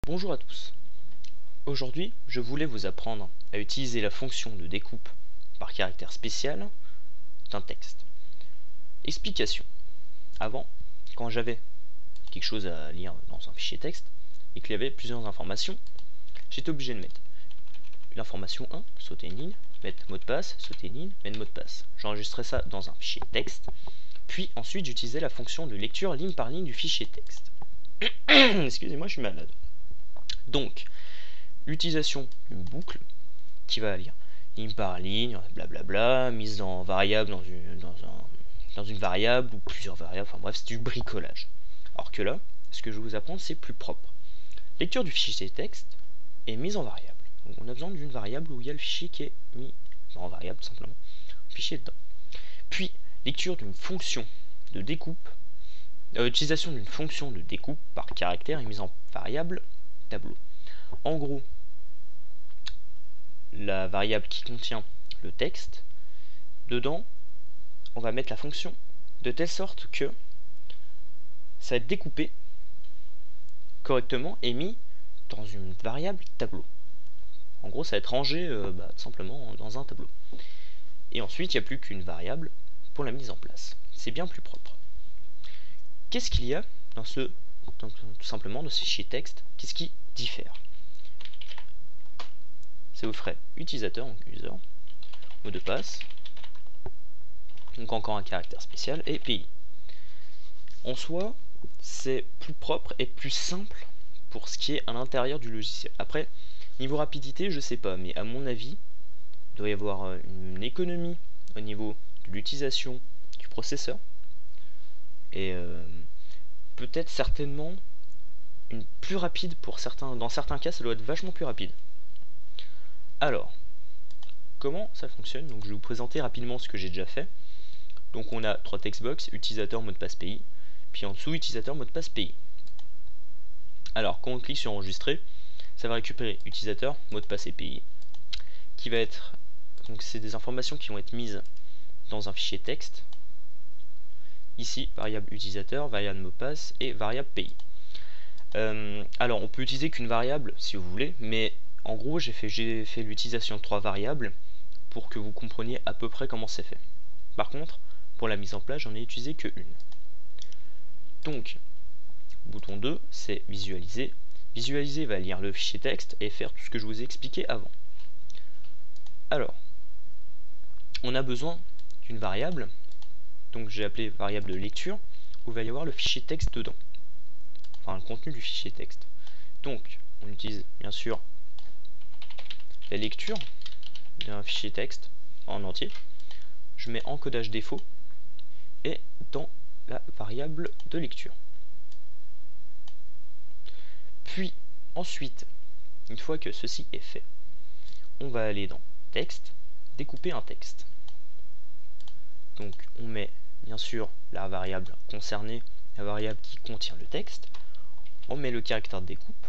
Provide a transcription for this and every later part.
Bonjour à tous. Aujourd'hui, je voulais vous apprendre à utiliser la fonction de découpe par caractère spécial d'un texte. Explication. Avant, quand j'avais quelque chose à lire dans un fichier texte et qu'il y avait plusieurs informations, j'étais obligé de mettre l'information 1, sauter une ligne, mettre mot de passe, sauter une ligne, mettre mot de passe. J'enregistrais ça dans un fichier texte, puis ensuite j'utilisais la fonction de lecture ligne par ligne du fichier texte. Excusez-moi, je suis malade. Donc, l'utilisation d'une boucle qui va lire ligne par ligne, blablabla, mise en variable dans une variable ou plusieurs variables, enfin bref, c'est du bricolage. Alors que là, ce que je vais vous apprendre, c'est plus propre. Lecture du fichier texte et mise en variable. Donc on a besoin d'une variable où il y a le fichier qui est mis en variable, tout simplement, fichier dedans. Puis, lecture d'une fonction de découpe, utilisation d'une fonction de découpe par caractère et mise en variable tableau. En gros, la variable qui contient le texte, dedans, on va mettre la fonction de telle sorte que ça va être découpé correctement et mis dans une variable tableau. En gros, ça va être rangé tout simplement dans un tableau. Et ensuite, il n'y a plus qu'une variable pour la mise en place. C'est bien plus propre. Qu'est-ce qu'il y a tout simplement dans ce fichier texte? Qu'est-ce qui diffère? Ça vous ferait utilisateur, donc user, mot de passe, donc encore un caractère spécial, et pays. En soi, c'est plus propre et plus simple pour ce qui est à l'intérieur du logiciel. Après, niveau rapidité, je sais pas, mais à mon avis, il doit y avoir une économie au niveau de l'utilisation du processeur, et peut-être certainement une plus rapide pour certains. Dans certains cas, ça doit être vachement plus rapide. Alors, comment ça fonctionne? Donc je vais vous présenter rapidement ce que j'ai déjà fait. Donc on a trois textbox, utilisateur, mot de passe pays, puis en dessous utilisateur, mot de passe pays. Alors quand on clique sur enregistrer, ça va récupérer utilisateur, mot de passe et pays, qui va être, donc c'est des informations qui vont être mises dans un fichier texte. Ici, variable utilisateur, variable mot de passe et variable pays. Alors on peut utiliser qu'une variable si vous voulez, mais en gros j'ai fait l'utilisation de trois variables pour que vous compreniez à peu près comment c'est fait. Par contre, pour la mise en place, j'en ai utilisé que une. Donc, bouton 2, c'est visualiser. Visualiser va lire le fichier texte et faire tout ce que je vous ai expliqué avant. Alors, on a besoin d'une variable, donc j'ai appelé variable de lecture, où il va y avoir le fichier texte dedans. Enfin, le contenu du fichier texte. Donc, on utilise bien sûr la lecture d'un fichier texte en entier. Je mets encodage défaut et dans la variable de lecture. Puis ensuite, une fois que ceci est fait, on va aller dans texte, découper un texte. Donc on met bien sûr la variable concernée, la variable qui contient le texte. On met le caractère de découpe.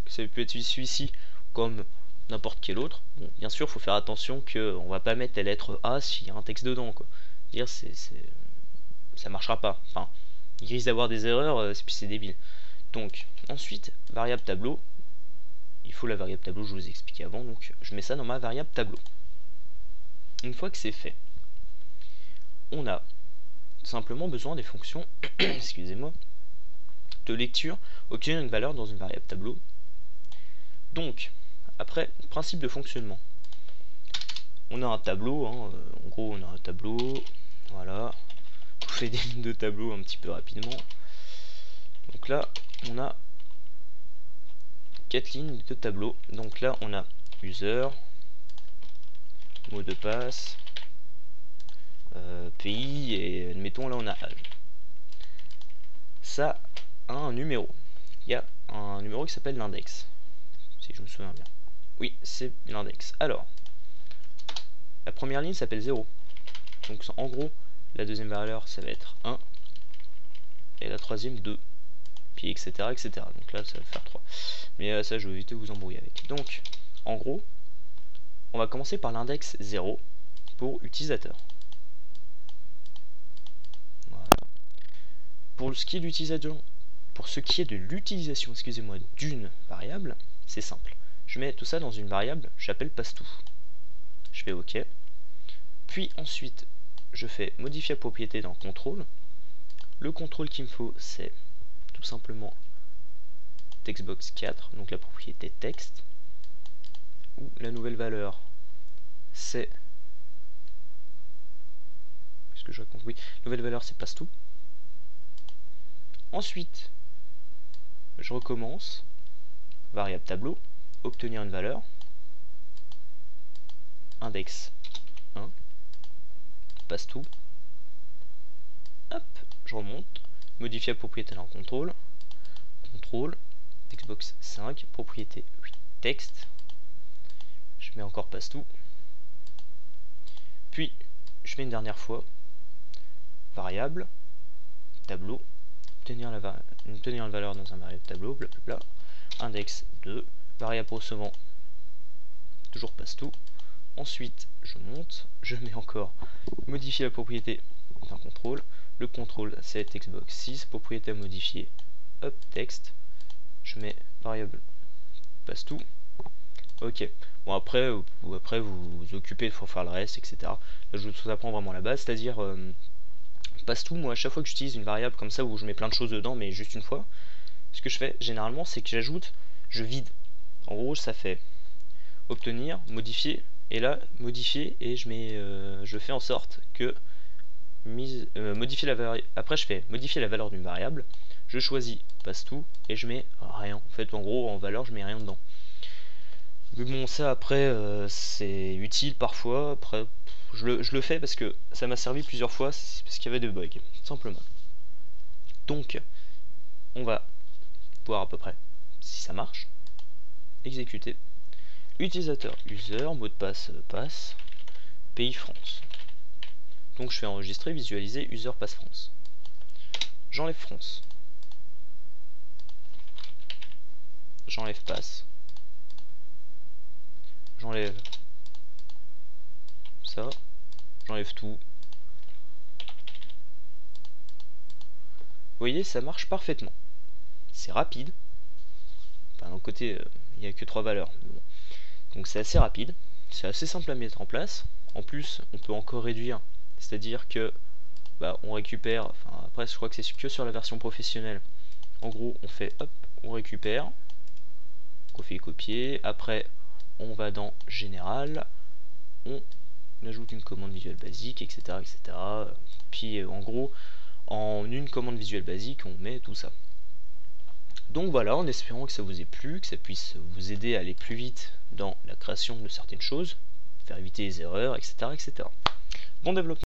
Ça peut être celui-ci comme n'importe quel autre. Bon, bien sûr, il faut faire attention qu'on ne va pas mettre la lettre A s'il y a un texte dedans, quoi. Dire ça marchera pas. Enfin, il risque d'avoir des erreurs, puis c'est débile. Donc, ensuite, variable tableau. Il faut la variable tableau, je vous ai expliqué avant, donc je mets ça dans ma variable tableau. Une fois que c'est fait, on a simplement besoin des fonctions, excusez-moi, de lecture, obtenir une valeur dans une variable tableau. Donc, après, principe de fonctionnement. On a un tableau, hein, en gros on a un tableau, voilà. Je vous fais des lignes de tableau un petit peu rapidement. Donc là, on a 4 lignes de tableau. Donc là, on a user, mot de passe, pays, et admettons là on a âge. Ça a un numéro. Il y a un numéro qui s'appelle l'index, si je me souviens bien. Oui, c'est l'index. Alors, la première ligne s'appelle 0. Donc en gros, la deuxième valeur, ça va être 1. Et la troisième, 2. Puis etc. etc. Donc là, ça va faire 3. Mais ça, je vais éviter de vous embrouiller avec. Donc, en gros, on va commencer par l'index 0 pour utilisateur. Voilà. Pour ce qui est de l'utilisateur pour ce qui est de l'utilisation, excusez-moi, d'une variable, c'est simple. Je mets tout ça dans une variable, j'appelle passe-tout. Je fais OK. Puis ensuite, je fais modifier la propriété dans contrôle. Le contrôle qu'il me faut, c'est tout simplement textbox 4, donc la propriété texte, où la nouvelle valeur, c'est... Qu'est-ce que je raconte? Oui, nouvelle valeur, c'est passe-tout. Ensuite, je recommence, variable tableau, obtenir une valeur, index 1, passe-tout, hop, je remonte, modifier la propriété dans contrôle, contrôle, textbox 5, propriété 8, texte, je mets encore passe-tout, puis je mets une dernière fois, variable, tableau, obtenir une valeur dans un variable tableau, blablabla, index 2, variable recevant, toujours passe-tout, ensuite je monte, je mets encore modifier la propriété d'un contrôle, le contrôle c'est textbox 6, propriété à modifier, hop, texte, je mets variable passe-tout, ok, bon après vous vous occupez pour faire le reste, etc. Là je vous apprends vraiment la base, c'est-à-dire passe-tout, moi à chaque fois que j'utilise une variable comme ça où je mets plein de choses dedans mais juste une fois, ce que je fais généralement c'est que j'ajoute, je vide, en gros ça fait obtenir, modifier, et là modifier, et je fais en sorte que modifier la valeur, après je fais modifier la valeur d'une variable, je choisis passe-tout et je mets rien, en fait en gros en valeur je mets rien dedans. Mais bon ça après c'est utile parfois, après je le fais parce que ça m'a servi plusieurs fois, parce qu'il y avait des bugs, simplement. Donc on va voir à peu près si ça marche. Exécuter. Utilisateur user, mot de passe passe, pays France. Donc je fais enregistrer, visualiser, user passe France. J'enlève France. J'enlève passe. J'enlève ça. J'enlève tout. Vous voyez, ça marche parfaitement. C'est rapide. Enfin, d'un côté, il n'y a que 3 valeurs. Bon. Donc c'est assez rapide. C'est assez simple à mettre en place. En plus, on peut encore réduire. C'est-à-dire que on récupère. Enfin, après, je crois que c'est que sur la version professionnelle. En gros, on fait hop, on récupère. On fait copier. Après, on va dans Général. On ajoute une commande visuelle basique, etc. etc. Puis en gros, en une commande visuelle basique, on met tout ça. Donc voilà, en espérant que ça vous ait plu, que ça puisse vous aider à aller plus vite dans la création de certaines choses, faire éviter les erreurs, etc. etc. Bon développement.